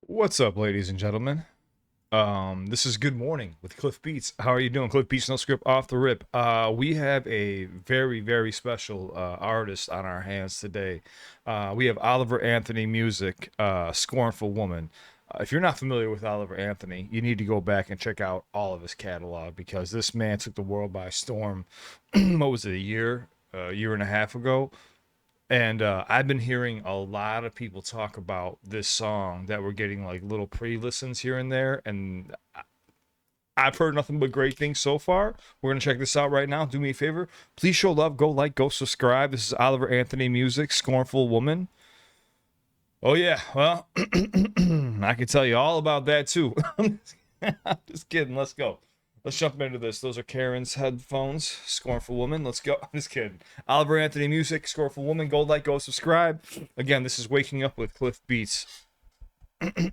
What's up, ladies and gentlemen? This is Good Morning with CliffBeats. How are you doing? CliffBeats, no script, off the rip. We have a very, very special artist on our hands today. We have Oliver Anthony Music, Scornful Woman. If you're not familiar with Oliver Anthony, you need to go back and check out all of his catalog because this man took the world by storm. What was it, a year and a half ago? And I've been hearing a lot of people talk about this song that we're getting like little pre-listens here and there, and I've heard nothing but great things so far. We're gonna check this out right now. Do me a favor, please show love, go like, go subscribe. This is Oliver Anthony Music, Scornful Woman. Oh yeah, well, I can tell you all about that too. I'm just kidding. Let's go. Let's jump into this. Those are Karen's headphones. Scornful Woman. Let's go. I'm just kidding. Oliver Anthony Music, Scornful Woman. Go like, go subscribe. Again, this is Waking Up with Cliff Beats.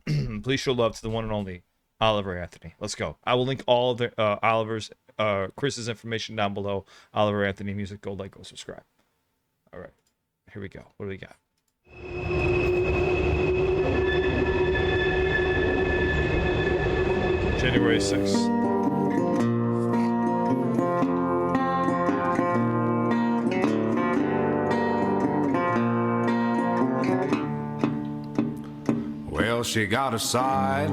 Please show love to the one and only Oliver Anthony. Let's go. I will link all of the Chris's information down below. Oliver Anthony Music. Go like, go subscribe. All right. Here we go. What do we got? January 6th. Well, she got a side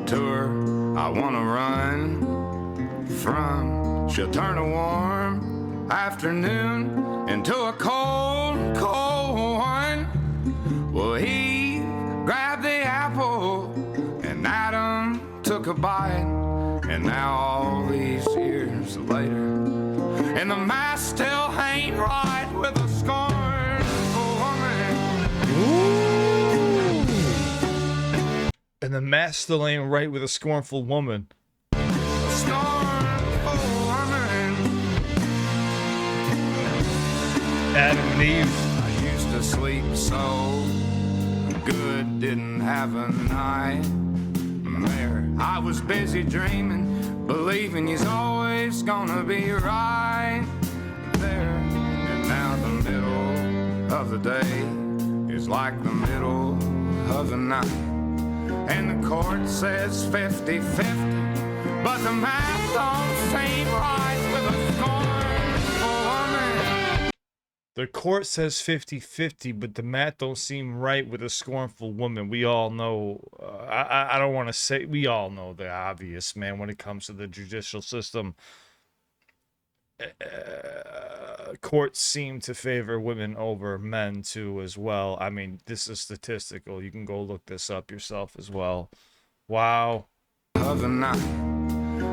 to her I wanna run from. She'll turn a warm afternoon into a cold, cold one. Well, he grabbed the apple and Adam took a bite. And now all these years later, and the math still ain't right with a scornful woman. Ooh. And the math still ain't right with a scornful woman. A scornful woman. Adam and Eve. I used to sleep so good, didn't have a nightmare. I was busy dreaming, believing he's always gonna be right there. And now the middle of the day is like the middle of the night. And the court says 50-50, but the math don't seem right with a scornful woman. The court says 50-50, but the math don't seem right with a scornful woman. We all know, I don't want to say, we all know the obvious, man, when it comes to the judicial system. Courts seem to favor women over men too as well. I mean, this is statistical. You can go look this up yourself as well. Wow. Of the night,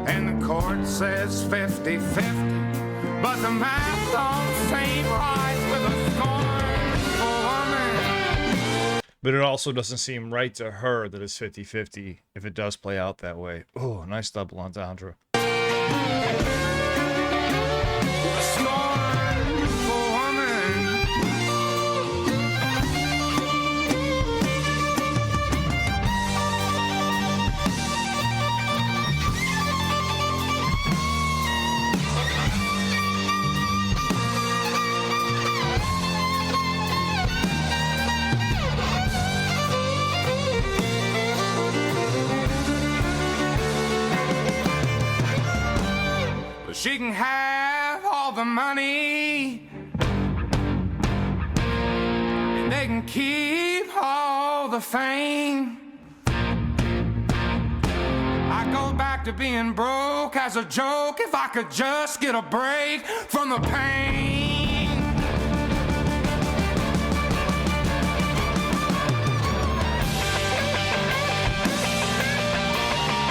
and the court says 50-50, but the math don't seem right with a scornful woman. But it also doesn't seem right to her that it's 50-50 if it does play out that way. Oh, nice double entendre. She can have all the money, and they can keep all the fame. I go back to being broke as a joke if I could just get a break from the pain.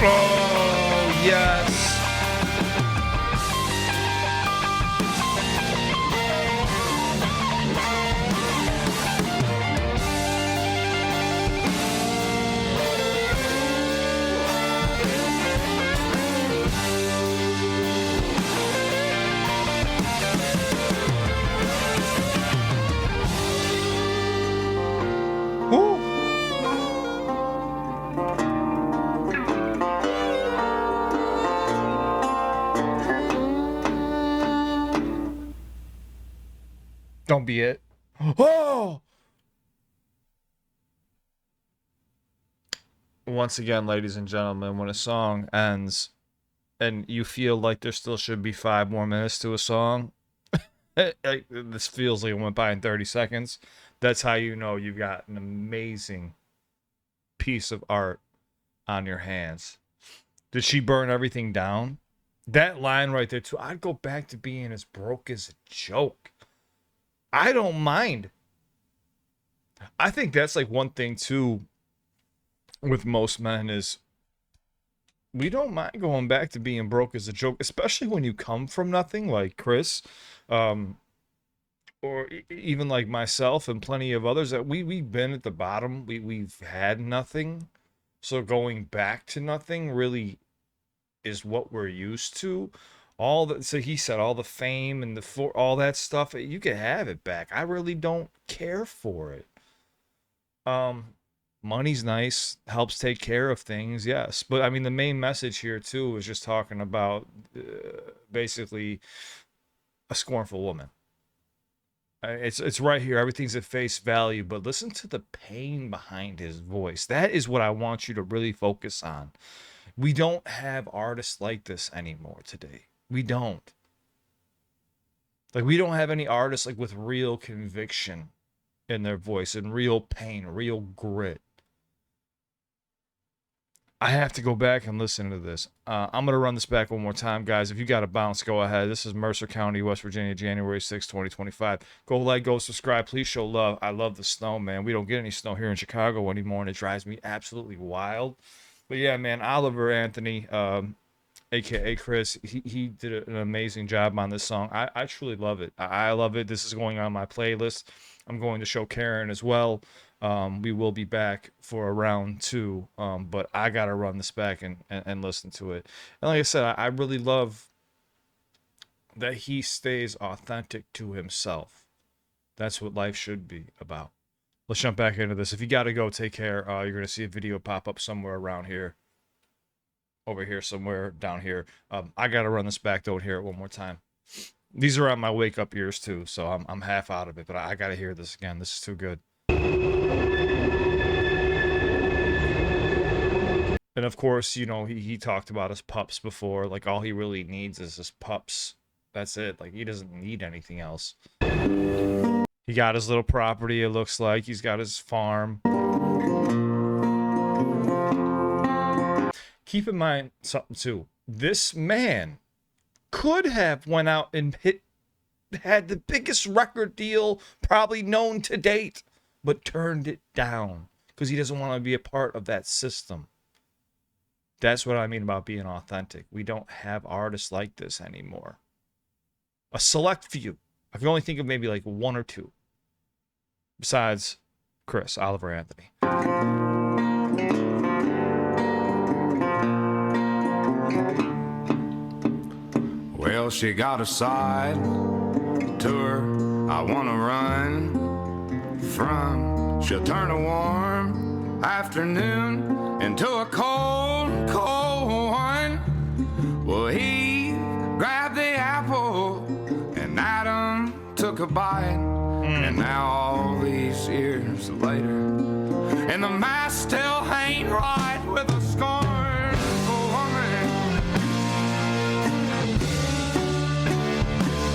Oh, yes. Don't be it. Oh! once again, ladies and gentlemen, when a song ends and you feel like there still should be 5 more minutes to a song, this feels like it went by in 30 seconds. That's how you know you've got an amazing piece of art on your hands. Did she burn everything down? That line right there, too. I'd go back to being as broke as a joke. I don't mind. I think that's like one thing, too, with most men is we don't mind going back to being broke as a joke, especially when you come from nothing, like Chris, or even like myself and plenty of others that we've been at the bottom. We've had nothing, so going back to nothing really is what we're used to. All the so he said all the fame and all that stuff, you can have it back. I really don't care for it. Money's nice, helps take care of things, yes. But I mean, the main message here too is just talking about basically a scornful woman. It's right here. Everything's at face value, but listen to the pain behind his voice. That is what I want you to really focus on. We don't have artists like this anymore today. We don't. Like, we don't have any artists like with real conviction in their voice and real pain, real grit. I have to go back and listen to this. I'm going to run this back one more time, guys. If you got a bounce, go ahead. This is Mercer County, West Virginia, January 6, 2025. Go like, go subscribe. Please show love. I love the snow, man. We don't get any snow here in Chicago anymore, and it drives me absolutely wild. But yeah, man, Oliver Anthony, a.k.a. Chris, he did an amazing job on this song. I truly love it. I love it. This is going on my playlist. I'm going to show Karen as well. We will be back for a round 2, but I got to run this back and listen to it. And like I said, I really love that he stays authentic to himself. That's what life should be about. Let's jump back into this. If you got to go, take care. You're going to see a video pop up somewhere around here. Over here, somewhere down here. I got to run this back, though, and hear it one more time. These are on my wake up ears, too, so I'm half out of it, but I got to hear this again. This is too good. And of course, you know, he talked about his pups before. Like, all he really needs is his pups. That's it. Like, he doesn't need anything else. He got his little property, it looks like. He's got his farm. Keep in mind something, too. This man could have went out and had the biggest record deal probably known to date, but turned it down because he doesn't want to be a part of that system. That's what I mean about being authentic. We don't have artists like this anymore. A select few. I can only think of maybe like 1 or 2. Besides Chris, Oliver Anthony. Well, she got a side to her I wanna run from. She'll turn a warm afternoon into a cold, cold one. Well, he grabbed the apple and Adam took a bite. And now all these years later, and the mask still ain't right with a scornful woman.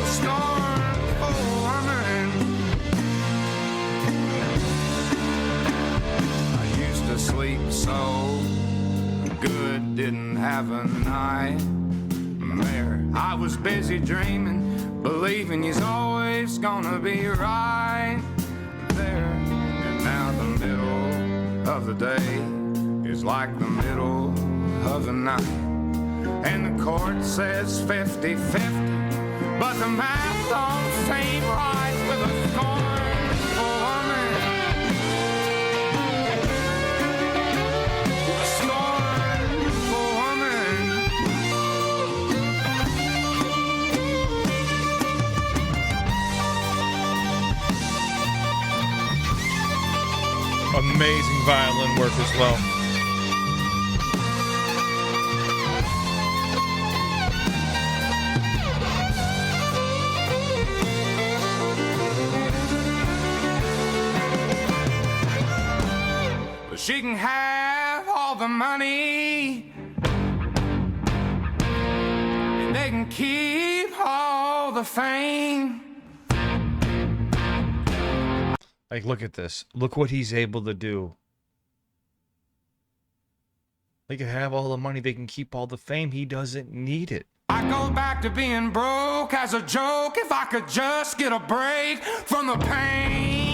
A scornful woman. I used to sleep so good, didn't have a nightmare. I was busy dreaming, believing he's always gonna be right there. And now the middle of the day is like the middle of the night. And the court says 50-50, but the math don't seem right with a scornful woman. A scornful woman. Amazing violin work as well. She can have all the money, and they can keep all the fame. Like, look at this. Look what he's able to do. They can have all the money. They can keep all the fame. He doesn't need it. I go back to being broke as a joke if I could just get a break from the pain.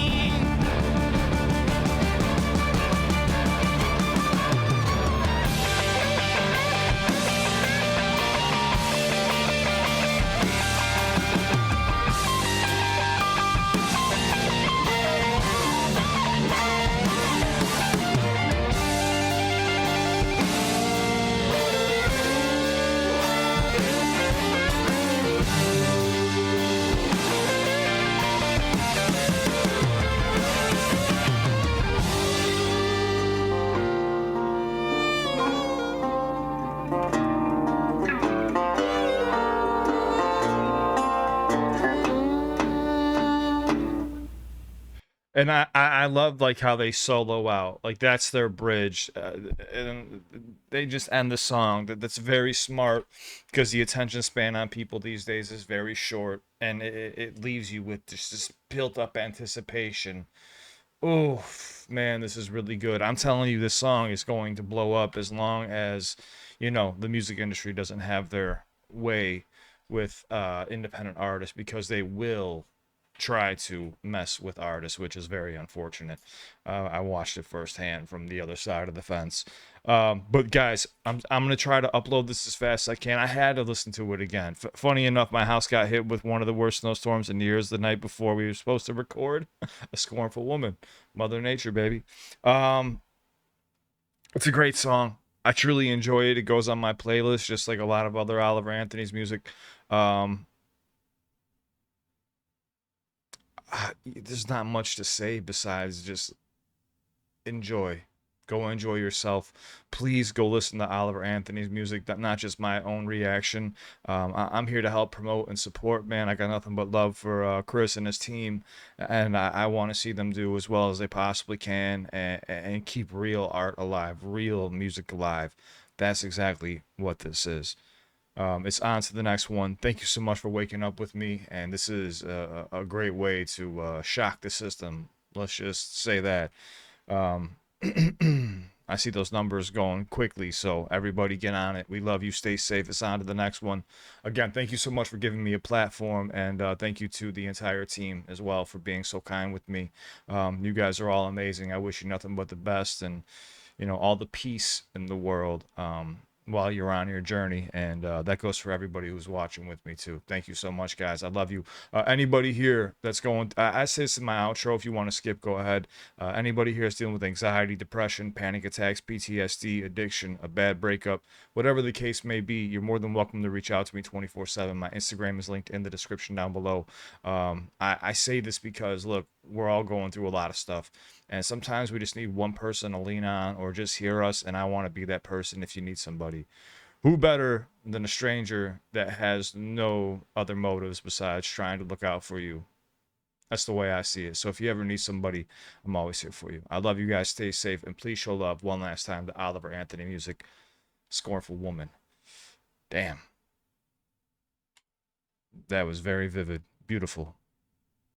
And I love like how they solo out, like that's their bridge, and they just end the song. That's very smart because the attention span on people these days is very short, and it leaves you with just this built up anticipation. Oh man, this is really good. I'm telling you, this song is going to blow up as long as the music industry doesn't have their way with independent artists, because they will try to mess with artists, which is very unfortunate. I watched it firsthand from the other side of the fence. But guys, I'm gonna try to upload this as fast as I can. I had to listen to it again. Funny enough, my house got hit with one of the worst snowstorms in years the night before we were supposed to record. A Scornful Woman, Mother Nature, baby. It's a great song. I truly enjoy it. It goes on my playlist, just like a lot of other Oliver Anthony's music. Um, there's not much to say besides just enjoy. Go enjoy yourself. Please go listen to Oliver Anthony's music. Not just my own reaction. I'm here to help promote and support, man. I got nothing but love for Chris and his team, and I want to see them do as well as they possibly can, and keep real art alive, real music alive. That's exactly what this is. It's on to the next one. Thank you so much for waking up with me, and this is a great way to shock the system. Let's just say that. Um, I see those numbers going quickly, so everybody get on it. We love you. Stay safe. It's on to the next one. Again, thank you so much for giving me a platform, and thank you to the entire team as well for being so kind with me. You guys are all amazing. I wish you nothing but the best, and all the peace in the world. While you're on your journey, and that goes for everybody who's watching with me too. Thank you so much, guys. I love you. Anybody here that's going, I say this in my outro. If you want to skip, go ahead. Anybody here that's dealing with anxiety, depression, panic attacks, PTSD, addiction, a bad breakup, whatever the case may be, you're more than welcome to reach out to me 24/7. My Instagram is linked in the description down below. I say this because look, we're all going through a lot of stuff, and sometimes we just need one person to lean on or just hear us, and I want to be that person. If you need somebody, who better than a stranger that has no other motives besides trying to look out for you? That's the way I see it. So if you ever need somebody, I'm always here for you. I love you guys. Stay safe, and please show love one last time to Oliver Anthony music. Scornful Woman. Damn, that was very vivid, beautiful.